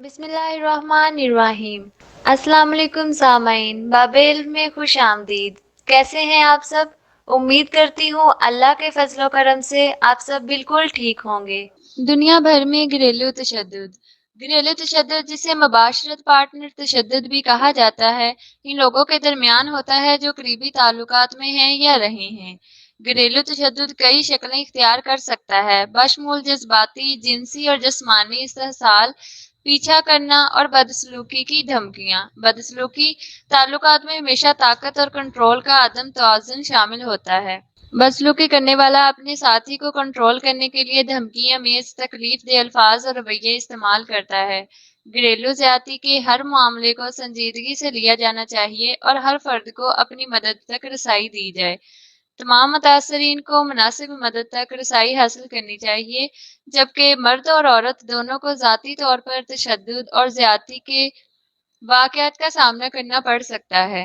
بسم اللہ الرحمن الرحیم۔ السلام علیکم سامعین، بابیل میں خوش آمدید۔ کیسے ہیں آپ سب؟ امید کرتی ہوں اللہ کے فضل و کرم سے آپ سب بالکل ٹھیک ہوں گے۔ دنیا بھر میں گھریلو تشدد جسے مباشرت پارٹنر تشدد بھی کہا جاتا ہے، ان لوگوں کے درمیان ہوتا ہے جو قریبی تعلقات میں ہیں یا رہے ہیں۔ گھریلو تشدد کئی شکلیں اختیار کر سکتا ہے، بشمول جذباتی، جنسی اور جسمانی استحصال، پیچھا کرنا اور بدسلوکی کی دھمکیاں۔ بدسلوکی تعلقات میں ہمیشہ طاقت اور کنٹرول کا عدم توازن شامل ہوتا ہے۔ بدسلوکی کرنے والا اپنے ساتھی کو کنٹرول کرنے کے لیے دھمکیاں میز تکلیف دہ الفاظ اور رویے استعمال کرتا ہے۔ گھریلو زیادتی کے ہر معاملے کو سنجیدگی سے لیا جانا چاہیے اور ہر فرد کو اپنی مدد تک رسائی دی جائے۔ تمام متاثرین کو مناسب مدد تک رسائی حاصل کرنی چاہیے، جبکہ مرد اور عورت دونوں کو ذاتی طور پر تشدد اور زیادتی کے واقعات کا سامنا کرنا پڑ سکتا ہے۔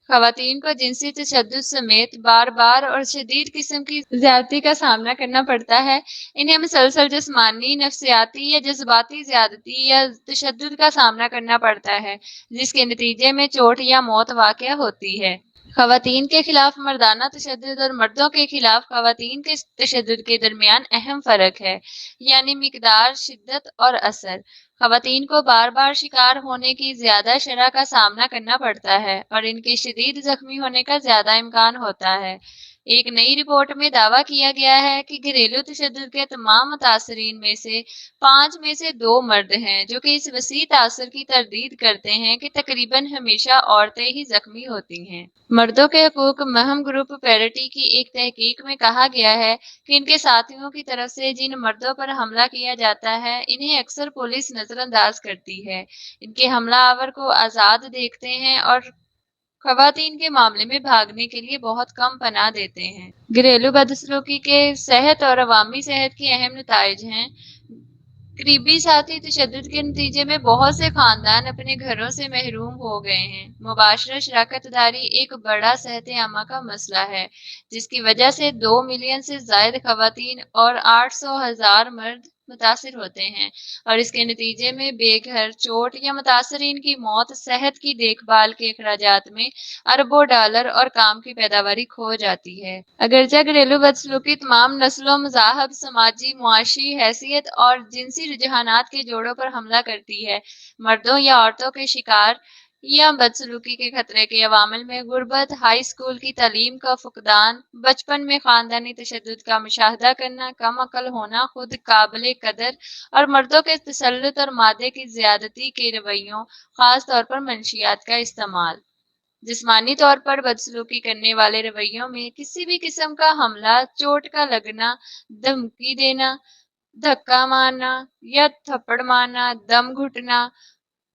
خواتین کو جنسی تشدد سمیت بار بار اور شدید قسم کی زیادتی کا سامنا کرنا پڑتا ہے۔ انہیں مسلسل جسمانی، نفسیاتی یا جذباتی زیادتی یا تشدد کا سامنا کرنا پڑتا ہے، جس کے نتیجے میں چوٹ یا موت واقع ہوتی ہے۔ خواتین کے خلاف مردانہ تشدد اور مردوں کے خلاف خواتین کے تشدد کے درمیان اہم فرق ہے، یعنی مقدار، شدت اور اثر۔ خواتین کو بار بار شکار ہونے کی زیادہ شرح کا سامنا کرنا پڑتا ہے اور ان کے شدید زخمی ہونے کا زیادہ امکان ہوتا ہے۔ ایک نئی رپورٹ میں دعویٰ کیا گیا ہے کہ گھریلو تشدد کے تمام متاثرین میں سے 5 میں سے 2 مرد ہیں، جو کہ اس وسیع تاثر کی تردید کرتے ہیں کہ تقریباً ہمیشہ عورتیں ہی زخمی ہوتی ہیں۔ مردوں کے حقوق مہم گروپ پیرٹی کی ایک تحقیق میں کہا گیا ہے کہ ان کے ساتھیوں کی طرف سے جن مردوں پر حملہ کیا جاتا ہے، انہیں اکثر پولیس نظر انداز کرتی ہے، ان کے حملہ آور کو آزاد دیکھتے ہیں اور خواتین کے معاملے میں بھاگنے کے لیے بہت کم پناہ دیتے ہیں۔ گھریلو بدسلوکی کے صحت اور عوامی صحت کے اہم نتائج ہیں۔ قریبی ساتھی تشدد کے نتیجے میں بہت سے خاندان اپنے گھروں سے محروم ہو گئے ہیں۔ مباشرہ شراکت داری ایک بڑا صحت عامہ کا مسئلہ ہے، جس کی وجہ سے 2 ملین سے زائد خواتین اور 800,000 مرد متاثر ہوتے ہیں، اور اس کے نتیجے میں بے گھر، چوٹ یا متاثرین کی موت، صحت کی دیکھ بھال کے اخراجات میں اربوں ڈالر اور کام کی پیداواری کھو جاتی ہے۔ اگرچہ گھریلو بدسلوکی تمام نسلوں، مذاہب، سماجی، معاشی حیثیت اور جنسی رجحانات کے جوڑوں پر حملہ کرتی ہے، مردوں یا عورتوں کے شکار یا بدسلوکی کے خطرے کے عوامل میں غربت، ہائی اسکول کی تعلیم کا فقدان، بچپن میں خاندانی تشدد کا مشاہدہ کرنا، کم عقل ہونا، خود قابل قدر اور مردوں کے تسلط اور مادے کی زیادتی کے رویوں، خاص طور پر منشیات کا استعمال۔ جسمانی طور پر بدسلوکی کرنے والے رویوں میں کسی بھی قسم کا حملہ، چوٹ کا لگنا، دھمکی دینا، دھکا مارنا یا تھپڑ مارنا، دم گھٹنا،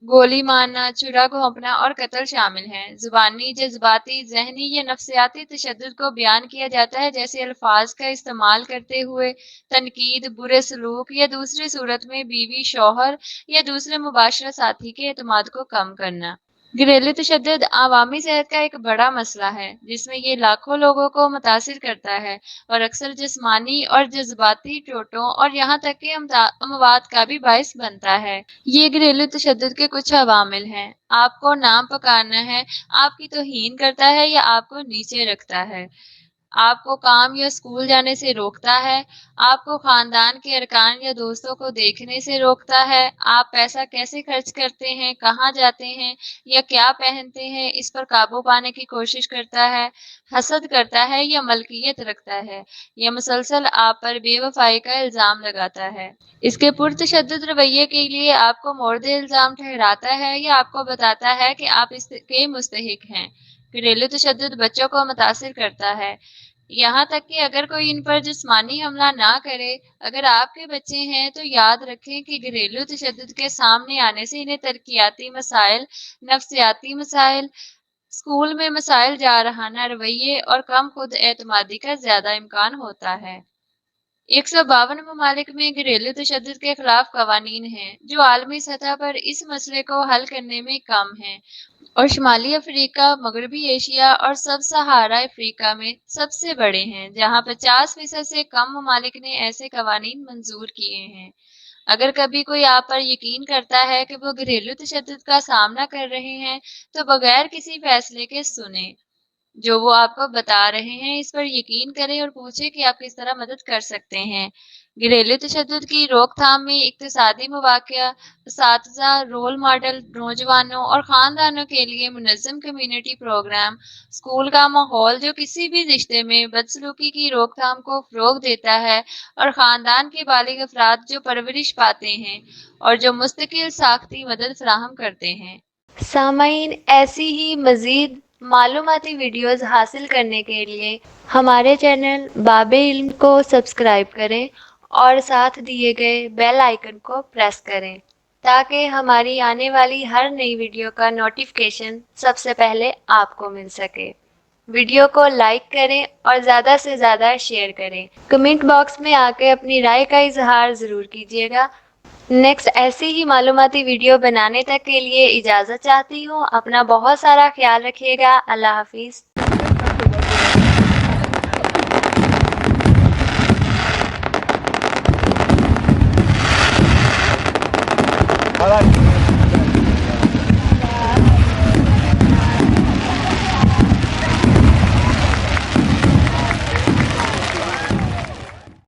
گولی مارنا، چھرا گھونپنا اور قتل شامل ہیں۔ زبانی، جذباتی، ذہنی یا نفسیاتی تشدد کو بیان کیا جاتا ہے جیسے الفاظ کا استعمال کرتے ہوئے تنقید، برے سلوک یا دوسری صورت میں بیوی، شوہر یا دوسرے مباشرہ ساتھی کے اعتماد کو کم کرنا۔ گھریلو تشدد عوامی صحت کا ایک بڑا مسئلہ ہے، جس میں یہ لاکھوں لوگوں کو متاثر کرتا ہے اور اکثر جسمانی اور جذباتی چوٹوں اور یہاں تک کہ اموات کا بھی باعث بنتا ہے۔ یہ گھریلو تشدد کے کچھ عوامل ہیں۔ آپ کو نام پکارنا ہے، آپ کی توہین کرتا ہے یا آپ کو نیچے رکھتا ہے، آپ کو کام یا اسکول جانے سے روکتا ہے، آپ کو خاندان کے ارکان یا دوستوں کو دیکھنے سے روکتا ہے، آپ پیسہ کیسے خرچ کرتے ہیں، کہاں جاتے ہیں یا کیا پہنتے ہیں، اس پر قابو پانے کی کوشش کرتا ہے، حسد کرتا ہے یا ملکیت رکھتا ہے، یا مسلسل آپ پر بے وفائی کا الزام لگاتا ہے۔ اس کے پرتشدد رویے کے لیے آپ کو مورد الزام ٹھہراتا ہے یا آپ کو بتاتا ہے کہ آپ اس کے مستحق ہیں۔ گھریلو تشدد بچوں کو متاثر کرتا ہے، یہاں تک کہ اگر کوئی ان پر جسمانی حملہ نہ کرے۔ اگر آپ کے بچے ہیں تو یاد رکھیں کہ گھریلو تشدد کے سامنے آنے سے انہیں ترقیاتی مسائل، نفسیاتی مسائل، اسکول میں مسائل، جارحانہ رویے اور کم خود اعتمادی کا زیادہ امکان ہوتا ہے۔ 152 ممالک میں گھریلو تشدد کے خلاف قوانین ہیں، جو عالمی سطح پر اس مسئلے کو حل کرنے میں کام ہیں، اور شمالی افریقہ، مغربی ایشیا اور سب سہارا افریقہ میں سب سے بڑے ہیں، جہاں 50% سے کم ممالک نے ایسے قوانین منظور کیے ہیں۔ اگر کبھی کوئی آپ پر یقین کرتا ہے کہ وہ گھریلو تشدد کا سامنا کر رہے ہیں تو بغیر کسی فیصلے کے سنیں جو وہ آپ کو بتا رہے ہیں، اس پر یقین کریں اور پوچھیں کہ آپ کس طرح مدد کر سکتے ہیں۔ گھریلو تشدد کی روک تھام میں اقتصادی مواقع، اساتذہ، رول ماڈل، نوجوانوں اور خاندانوں کے لیے منظم کمیونٹی پروگرام، اسکول کا ماحول جو کسی بھی رشتے میں بدسلوکی کی روک تھام کو فروغ دیتا ہے، اور خاندان کے بالغ افراد جو پرورش پاتے ہیں اور جو مستقل ساختی مدد فراہم کرتے ہیں۔ سامعین، ایسی ہی مزید معلوماتی ویڈیوز حاصل کرنے کے لیے ہمارے چینل باب علم کو سبسکرائب کریں اور ساتھ دیے گئے بیل آئیکن کو پریس کریں تاکہ ہماری آنے والی ہر نئی ویڈیو کا نوٹیفیکیشن سب سے پہلے آپ کو مل سکے۔ ویڈیو کو لائک کریں اور زیادہ سے زیادہ شیئر کریں۔ کمنٹ باکس میں آ کے اپنی رائے کا اظہار ضرور کیجیے گا۔ نیکسٹ ایسی ہی معلوماتی ویڈیو بنانے تک کے لیے اجازت چاہتی ہوں۔ اپنا بہت سارا خیال رکھیے گا۔ اللہ حافظ۔